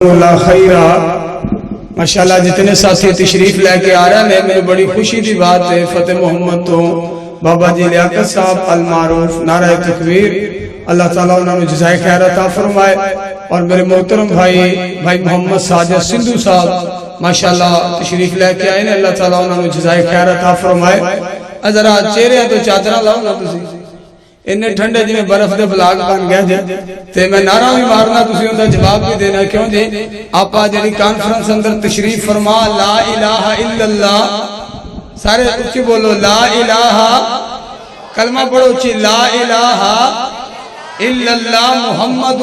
اللہ خیرہ ماشاءاللہ جتنے ساتھی تشریف لے کے آ رہے ہیں میرے بڑی خوشی دی بات ہے فتح محمد تو بابا جی لیاقت صاحب المعروف نعرہ تکبیر اللہ تعالیٰ انہوں نے جزائے خیر عطا فرمائے اور میرے محترم بھائی محمد ساجد سندھو صاحب ماشاءاللہ تشریف لے کے آئے ہیں اللہ تعالیٰ انہوں نے جزائے خیر عطا فرمائے ذرا چہرے تو چادرہ لاؤ نا تسی انہیں ٹھنڈے جی میں برف دے بلاگ بن گیا جی تے میں نعرہ بھی مارنا تسی ان دا جواب بھی دینا کیوں جی آپا جنی کانفرنس اندر تشریف فرما لا الہ الا اللہ سارے اچھی بولو لا الہ کلمہ پڑھو اچھی لا الہ الا اللہ محمد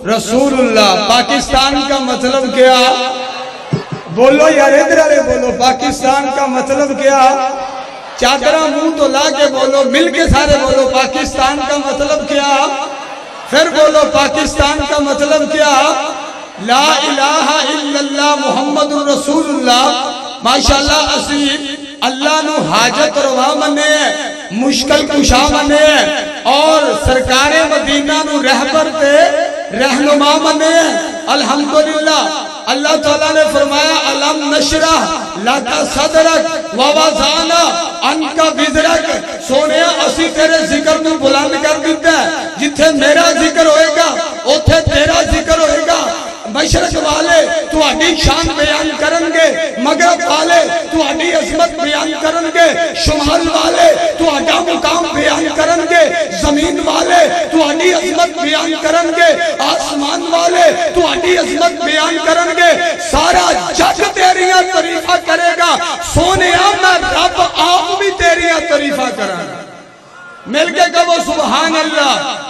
رسول اللہ پاکستان کا مطلب کیا بولو یار ادھر آرے بولو پاکستان کا مطلب کیا چادرہ منہ تو لا کے بولو مل کے سارے بولو پاکستان کا مطلب کیا پھر بولو پاکستان کا مطلب کیا لا الہ الا اللہ محمد رسول اللہ ماشاءاللہ عظیم اللہ نو حاجت روا منے مشکل کشا منے اور سرکار مدینہ نو رہبر تے رہنما منے الحمدللہ اللہ تعالیٰ نے فرمایا علم نشرح لکا صدرک ووضعنا انکا وزرک سونیا اسی تیرے ذکر میں بلند کر دیتا ہے جتھے میرا ذکر ہوئے گا اتھے تیرا ذکر ہوئے گا مشرق والے تو اڈی شان بیان کرن گے مغرب والے تو اڈی عظمت بیان کرن گے شمال والے تو اڈا مقام بیان کرن گے زمین والے تو اڈی عظمت بیان کرن گے آسمان والے تو اڈی عظمت بیان کرن گے سارا جگ تیریاں تعریفہ کرے گا سونیا میں رب آپ بھی تیریاں تعریفہ کرن مل کے کہو سبحان اللہ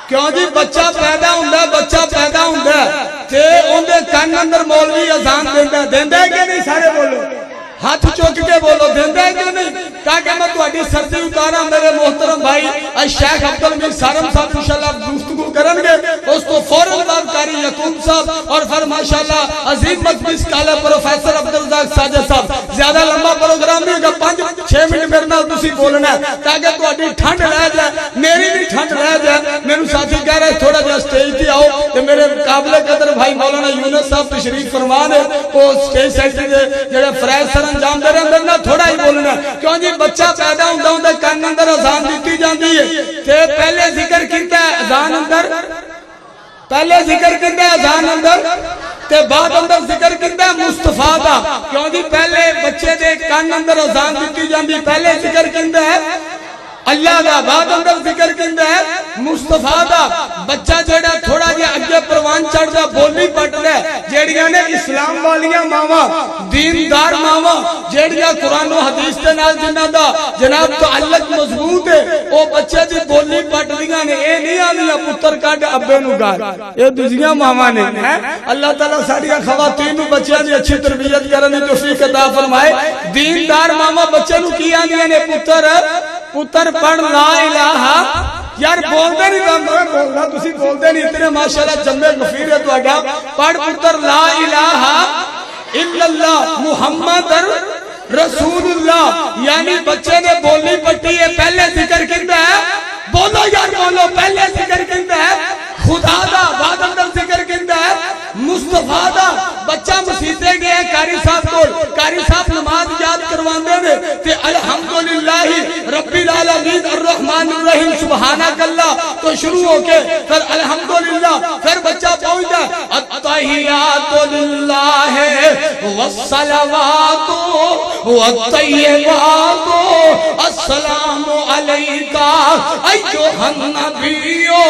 کیوں جی بچہ پیدا ہوندہ تے اندے کان اندر مولوی اذان دیندہ ہے کہ نہیں سارے بولو ہاتھ چوک کے بولو دیندہ ہے کہ نہیں تاکہ میں تو اڈی سردی اتارا میرے محترم بھائی شیخ عبدالمیر سارم صاحب انشاءاللہ گفتگو کرن گے اس کو فوراً بات کاری یقوم صاحب اور پھر ماشاءاللہ عظیم مجلس کالے پروفیسر عبدالرزاق ساجد صاحب زیادہ لمبا پروگرام نہیں ہوگا 5-6 منٹ میرے نال تسی بولنا ہے تاکہ تو اڈی ٹھنڈ رہ جائے میری بھی ٹھنڈ رہ جائے میرے ساتھی کہہ رہے تھوڑا جا سٹیج تے آؤ کہ میرے قابل قدر بھائی مولانا یونس صاحب تشریف فرمان ہے وہ سٹیج سیٹی دے جڑے فرائض سر انجام دے رہے اندر نہ تھوڑا ہی بولنا کیوں جی بچہ پیدا ہوندہ کان اندر اذان دیتی جاندی ہے کہ پہلے ذکر کیتا ہے اذان اندر پہلے ذکر کیتا ہے اذان اندر تے بعد اندر ذکر کیتا ہے مصطفیٰ دا کیوں جی پہلے بچے دے کان اندر اذان دیتی جاندی پہلے ذکر کیتا ہے اللہ دا بعد اندر ذکر کیتا ہے مصطفیٰ دا بچہ جڑا تھوڑا جا اگے پروان چڑھ جا بولی پٹ دے جیڑیاں نے اسلام والیاں ماما دیندار ماما جیڑیاں قرآن و حدیث کے نال جنہ دا جناب تعلق مضبوط ہے او بچے دی بولی پٹ دیاں نے اے نہیں آنیاں پتر کاٹ ابے نو گار اے دوسریاں ماما نے اللہ تعالیٰ ساڑیاں خواتین نو بچیاں دی اچھی تربیت کرنے توفیق عطا فرمائے دیندار ماما بچے نو کی آنیاں نے پتر پڑھ لا الہ یار بولتے نہیں میں بولنا تسی بولتے نہیں اتنے ماشاءاللہ جمع غفیر ہے تو آگا پڑھ پتر لا الہ الا اللہ محمد رسول اللہ یعنی بچے نے بولی پٹی ہے پہلے ذکر کرتا ہے بولو یار بولو پہلے ذکر کرتا ہے خدا دا بعد اندر ذکر کرتا ہے مصطفیٰ دا بچہ مسیطے گئے کاری صاحب کو کاری صاحب نماز یاد کرواندے نے تے الحمدللہ رب العالمین الرحمن الرحیم سبحانک اللہ تو شروع ہو کے پھر الحمدللہ پھر بچہ پہنچتا ہے التحیات للہ والصلوات والطیبات السلام علیکہ ایوہ النبیو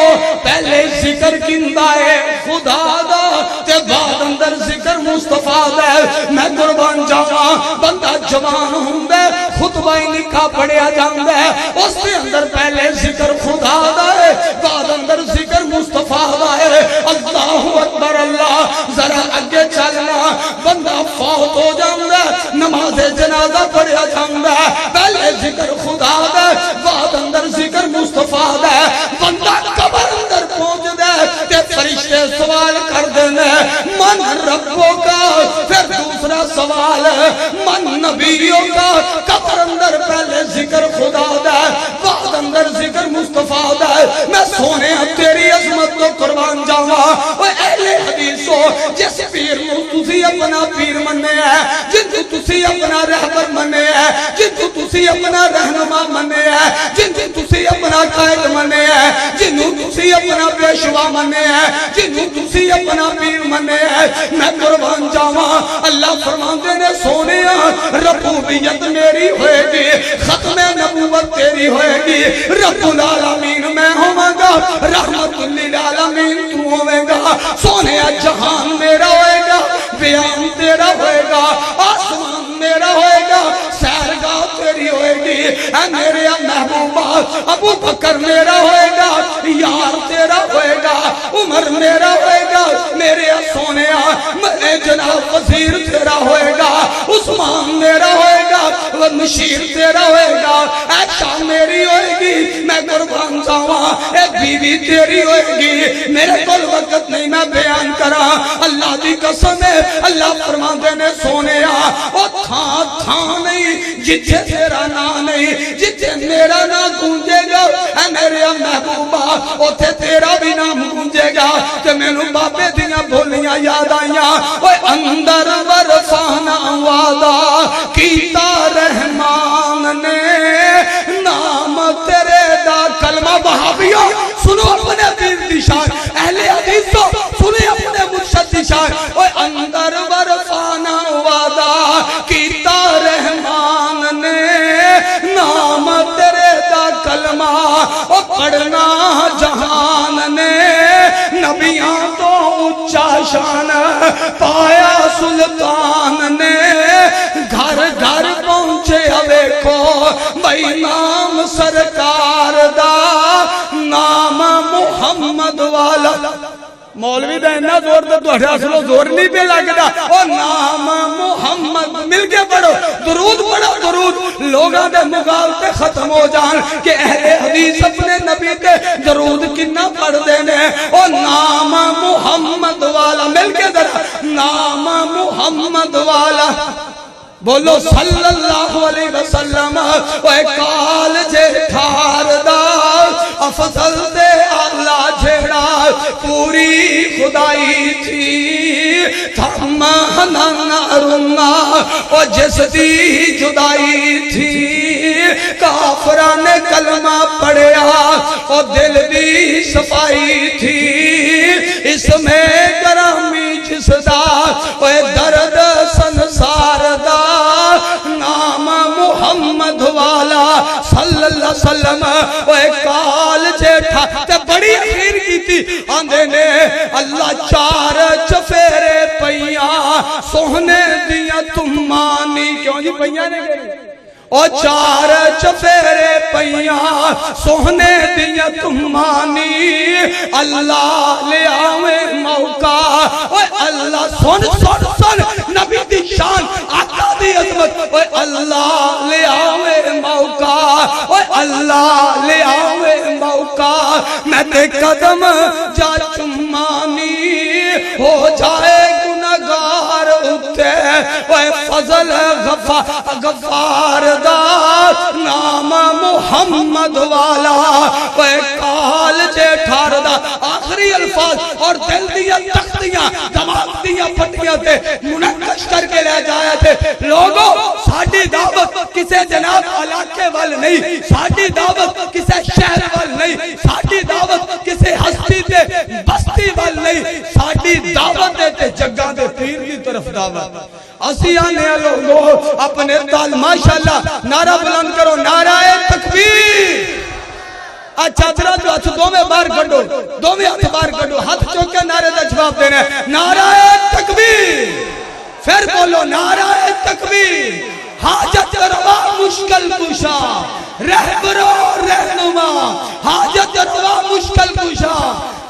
پہلے ذکر کندہ ہے خدا دا تے بعد اندر ذکر مصطفیٰ دے میں قربان جاواں بندہ جوان ہوندے خطبہ نکاح پڑھیا جاندے اس کے اندر پہلے ذکر خدا دے بعد اندر ذکر مصطفیٰ دے اللہ اکبر اللہ ذرا اگے چلنا بندہ فوت ہو جاندے نماز جنازہ پڑھیا جاندے پہلے ذکر خدا دے بعد اندر ذکر مصطفیٰ دے بندہ قبر اندر پہنچ دے تے فرشتے سوال کر دینے من ربوں کا پھر دوسرا سوال من نبیوں کا قبر اندر پہلے ذکر خدا دے بعد اندر ذکر مصطفیٰ صفات ہے میں سونے تیری عظمت تو قربان جاوا اوے اہل حدیثو جس پیر نو تسی اپنا پیر مننے ہے جن کو تسی اپنا رہبر مننے ہے جن کو تسی اپنا رہنما مننے ہے جن کو تسی اپنا قائد مننے ہے جن کو تسی اپنا پیشوا مننے ہے جن کو تسی اپنا پیر مننے ہے میں قربان جاوا اللہ فرماندے نے سونے ربوبیت میری ہوئے گی ختم نبوت تیری ہوئے گی رب العالمین میں ہوں گا رحمت للعالمین تو ہوئے گا سونے جہان میرا ہوئے گا بیان تیرا ہوئے گا آسمان میرا ہوئے گا سیرگاہ تیری ہوئے گی اے میرے محبوبہ ابو بکر میرا ہوئے گا یار تیرا ہوئے گا عمر میرا ہوئے گا میرے سونے میں جناب وزیر تیرا ہوئے گا عثمان میرا ہوئے گا مشیر تیرا ہوئے گا عائشہ میری ہوئے گی میں قربان جاواں اے بیوی تیری ہوئے گی میرے کول وقت نہیں میں بیان کراں اللہ دی قسم ہے اللہ فرماندے نے سونیا او تھاں تھاں نہیں جتھے تیرا نام نہیں جتھے میرا نام گونجے گا اے میرے محبوبہ اوتھے تیرا بھی نام گونجے گا تے مینوں بابے دیاں بولیاں یاد آئیاں اوے اندر ورسانا وعدہ کیتا رحمان نے نام تیرے دا کلمہ وہابیوں سنو اپنے دین دی شان اہل حدیثوں سنو اپنے مرشد دی شان اوے اندر ورسانا وعدہ کیتا رحمان نے نام تیرے دا کلمہ او پڑھنا جہان نے نبیاں تو اچھا شان پایا سلطان نے گھر گھر پہنچے اوے کو بھئی نام سرکار دا نام محمد والا مولوی دا انہا زور دا دوڑے اصلو زور نہیں پہ لگتا اور نام محمد مل کے پڑھو درود پڑھو درود لوگاں دے مقابلے ختم ہو جان کہ اہل حدیث اپنے نبی تے درود کنہ پڑھ دینے اور نام محمد والا مل کے در نام محمد والا بولو صلی اللہ علیہ وسلم اے کال جے ٹھار دا افضل دے اللہ جھڑا پوری خدائی تھی تھمانا نارنا او جس دی جدائی تھی کافران کلمہ پڑھیا او دل دی صفائی تھی اس میں گرامی جس دا اے درد سنسار دا نام محمد والا صلی اللہ علیہ وسلم اے کال جیٹھا تے بڑی اخیر کی تھی آندے نے اللہ چار چفیرے پئیاں سوہنے دیا تم مانی کیوں جی پئیاں نے گئے او چار چفیرے پئیاں سوہنے دیا تم مانی اللہ لے آویں موقع اوے اللہ سن سن سن نبی دی شان آقا دی عظمت اوے اللہ لے آویں موقع اوے اللہ لے آویں موقع میں تے قدم جا چمانی ہو جائے گناہگار اتے اوے فضل غفار دا نام محمد والا اے کال جے ٹھار دا آخری الفاظ اور دل دیا تختیاں دماغ دیا پھٹیاں تے منقش کر کے لے جایا تھے لوگوں ساڑھی دعوت کسے جناب علاقے وال نہیں ساڑھی دعوت کسے شہر وال نہیں ساڑھی دعوت کسے ہستی تے بستی وال نہیں ساڑھی دعوت تے جگہ دے پیر کی طرف دعوت اسی آنے لوگوں اپنے تال ماشاءاللہ نعرہ بلند کرو نعرہ تکبیر اچھا درہ جو اچھا دو میں بار کھڑو دو میں ہاتھ بار کھڑو ہاتھ چونکہ نعرہ دا جواب دینا ہے نعرہ تکبیر پھر بولو نعرہ تکبیر حاجت روا مشکل کشا رہبر و رہنما حاجت روا مشکل کشا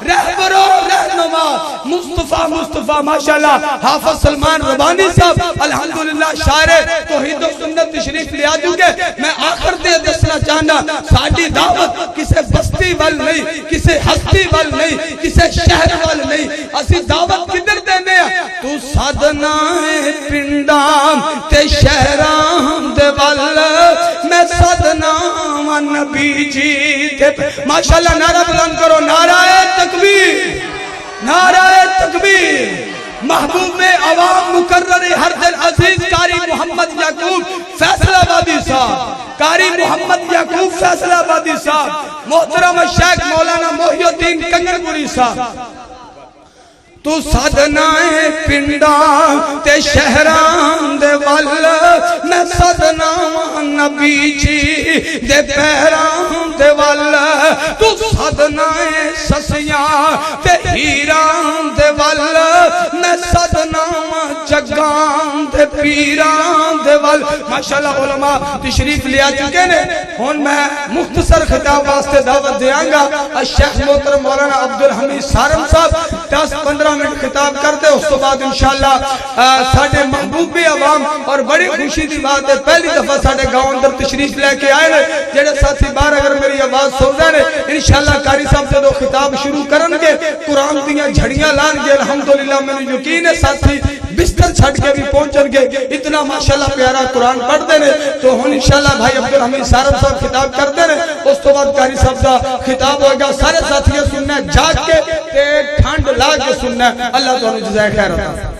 رہبر و رہنما مصطفیٰ ماشاءاللہ حافظ سلمان ربانی صاحب الحمدللہ شاعر توحید و سنت تشریف لے آجو گے میں آخر دے دسنا چاہنا ساڑھی دعوت کسے بستی وال نہیں کسے ہستی وال نہیں کسے شہر وال نہیں اسی دعوت کدھر دینے ہیں تو سادنا پنڈام تے شہرام دے وال میں صدنا و نبی جی دے ماشاءاللہ نعرہ بلند کرو نعرہ تکبیر نعرہ تکبیر محبوب عوام مقرر ہر دل عزیز قاری محمد یعقوب فیصل آبادی صاحب قاری محمد یعقوب فیصل آبادی صاحب محترم شیخ مولانا محی الدین کنگرپوری صاحب تو صدنائے پنڈا تے شہران دے وال میں صدنا نبی جی دے پیران دے وال تو صدنائے سسیاں تے ہیران دے وال میں صدنا جگان دے پیران دے وال ماشاءاللہ علماء تشریف لیا چکے نے ہون میں مختصر خطاب واسطے دعوت دیاں گا الشیخ محترم مولانا عبدالحمید سارم صاحب 10-15 منٹ خطاب کرتے اس تو بعد انشاءاللہ ساڑھے محبوب عوام اور بڑی خوشی دی بات ہے پہلی دفعہ ساڑھے گاؤں اندر تشریف لے کے آئے ہیں جڑے ساتھی بار اگر میری آواز سن رہے ہیں انشاءاللہ قاری صاحب سے دو خطاب شروع کرن گے قرآن دیاں جھڑیاں لان گے الحمدللہ میں نے یقین ہے ساتھی بستر چھٹ کے بھی پہنچن گے اتنا ماشاءاللہ پیارا قرآن پڑھ دینے تو ہون انشاءاللہ بھائی عبدالحمید سارم صاحب خطاب کر دینے اس تو بعد قاری صاحب کا خطاب ہوگا سارے ساتھیاں سننا جاگ کے تے ٹھنڈ لا کے سننا اللہ تعالیٰ جزائے خیر ہوتا